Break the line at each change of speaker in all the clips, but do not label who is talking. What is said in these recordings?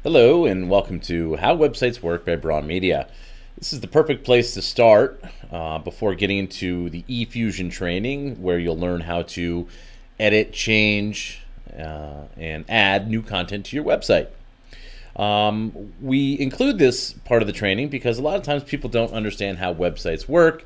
Hello and welcome to How Websites Work by Braun Media. This is the perfect place to start before getting into the eFusion training, where you'll learn how to edit, change, and add new content to your website. We include this part of the training because a lot of times people don't understand how websites work,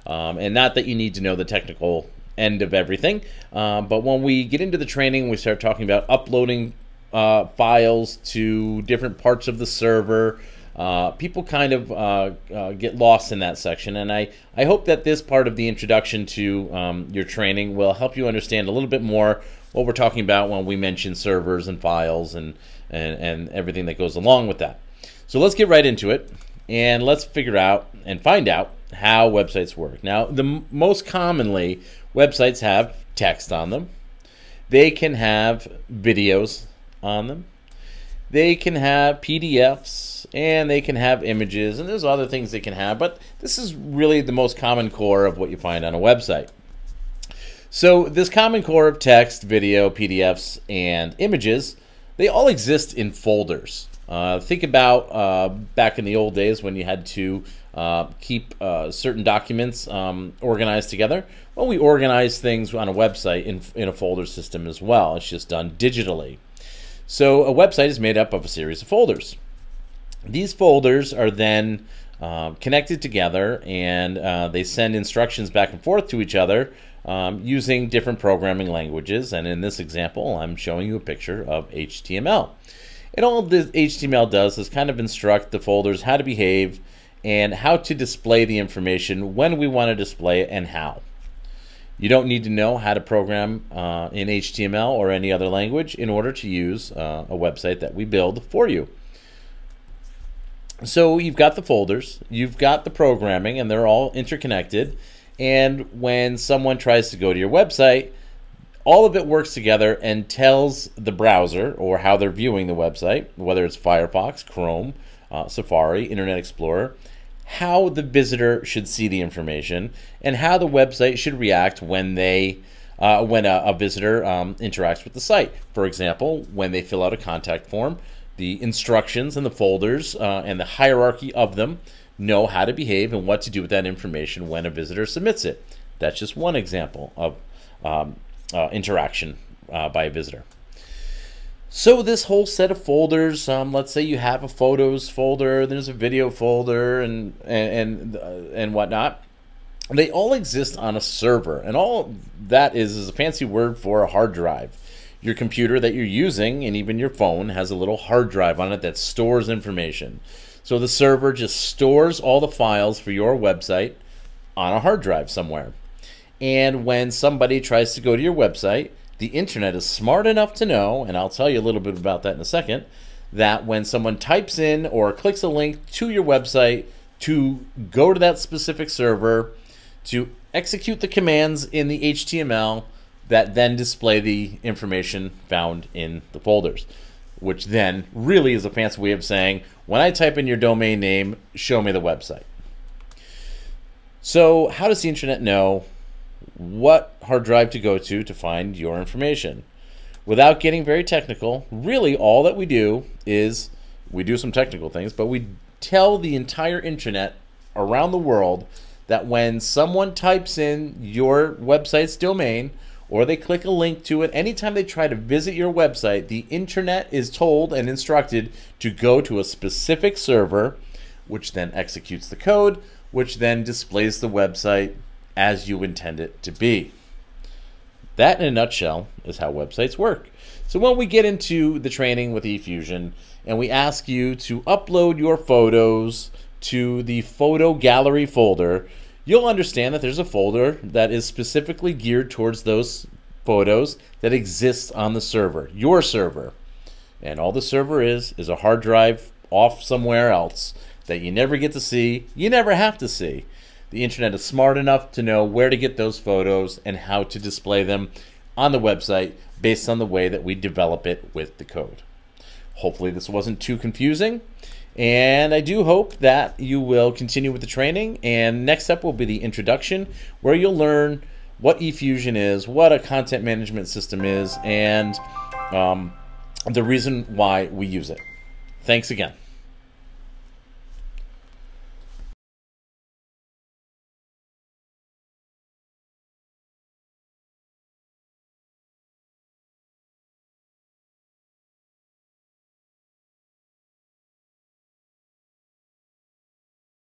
and not that you need to know the technical end of everything, but when we get into the training, we start talking about uploading files to different parts of the server. People kind of get lost in that section, and I hope that this part of the introduction to your training will help you understand a little bit more what we're talking about when we mention servers and files and everything that goes along with that. So let's get right into it, and let's figure out and find out how websites work. Now, most commonly, websites have text on them. They can have videos on them. They can have PDFs, and they can have images, and there's other things they can have, but this is really the most common core of what you find on a website. So this common core of text, video, PDFs, and images, they all exist in folders. Think about back in the old days when you had to keep certain documents organized together. Well, we organize things on a website in a folder system as well. It's just done digitally. So a website is made up of a series of folders. These folders are then connected together, and they send instructions back and forth to each other using different programming languages. And in this example, I'm showing you a picture of HTML. And all the HTML does is kind of instruct the folders how to behave and how to display the information when we want to display it and how. You don't need to know how to program in HTML or any other language in order to use a website that we build for you. So you've got the folders, you've got the programming, and they're all interconnected. And when someone tries to go to your website, all of it works together and tells the browser, or how they're viewing the website, whether it's Firefox, Chrome, Safari, Internet Explorer, how the visitor should see the information, and how the website should react when a visitor interacts with the site. For example, when they fill out a contact form, the instructions and the folders and the hierarchy of them know how to behave and what to do with that information when a visitor submits it. That's just one example of interaction by a visitor. So this whole set of folders, let's say you have a photos folder, there's a video folder, and whatnot. They all exist on a server, and all that is a fancy word for a hard drive. Your computer that you're using, and even your phone, has a little hard drive on it that stores information. So the server just stores all the files for your website on a hard drive somewhere. And when somebody tries to go to your website, the internet is smart enough to know, and I'll tell you a little bit about that in a second, that when someone types in or clicks a link to your website to go to that specific server, to execute the commands in the HTML that then display the information found in the folders, which then really is a fancy way of saying, when I type in your domain name, show me the website. So how does the internet know what hard drive to go to find your information? Without getting very technical, really all that we do is we do some technical things, but we tell the entire internet around the world that when someone types in your website's domain or they click a link to it, anytime they try to visit your website, the internet is told and instructed to go to a specific server, which then executes the code, which then displays the website as you intend it to be. That, in a nutshell, is how websites work. So when we get into the training with eFusion and we ask you to upload your photos to the photo gallery folder, you'll understand that there's a folder that is specifically geared towards those photos that exist on the server, your server. And all the server is a hard drive off somewhere else that you never get to see, you never have to see. The internet is smart enough to know where to get those photos and how to display them on the website based on the way that we develop it with the code. Hopefully this wasn't too confusing, and I do hope that you will continue with the training. And next up will be the introduction, where you'll learn what eFusion is, what a content management system is, and the reason why we use it. Thanks again.